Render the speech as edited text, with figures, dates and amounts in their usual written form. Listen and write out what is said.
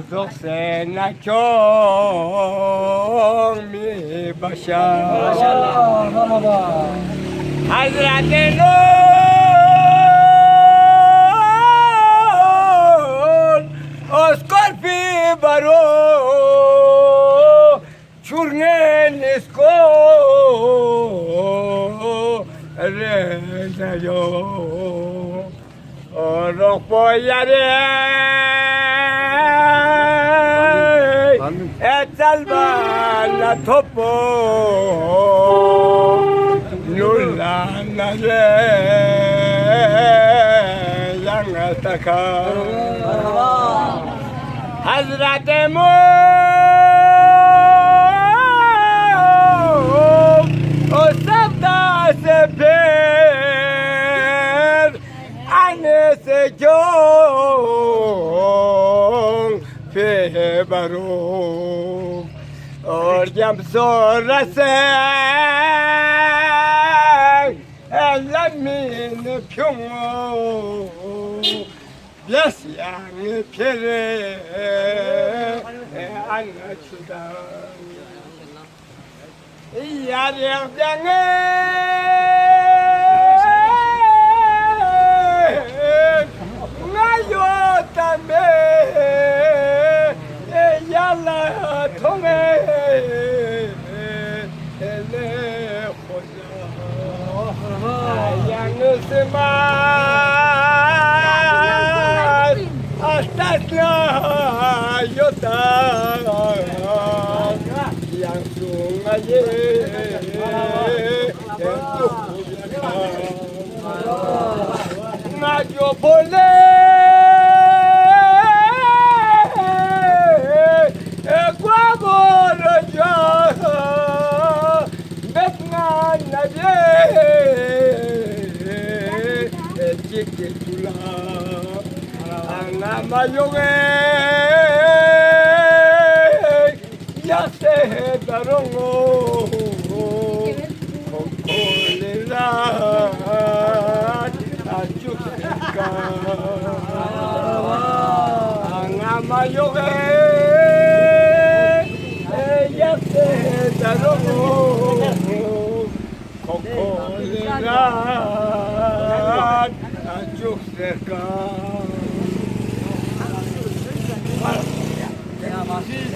속세나 경미 바샤 하즈라테는 오스콜피 바로 추르네니스코 레자요 오로포야레 에탈바나 토포 놀라나레 양아타카 하즈라테모 오sabda sefer anese jong febaro or jam sorase elamin pyongo yes yang pere anachuda 야량장에 나요담에 야라 통에 내 혼자 양스마 아스타스나 요다 양숭아예 나줘 볼래 과거를 줘 백난 나제 찍게 줄라 아나마용에 야세 다롱오 콜레라 아죽니까 아나마요게 야세 다롱오 콜레라 아죽니까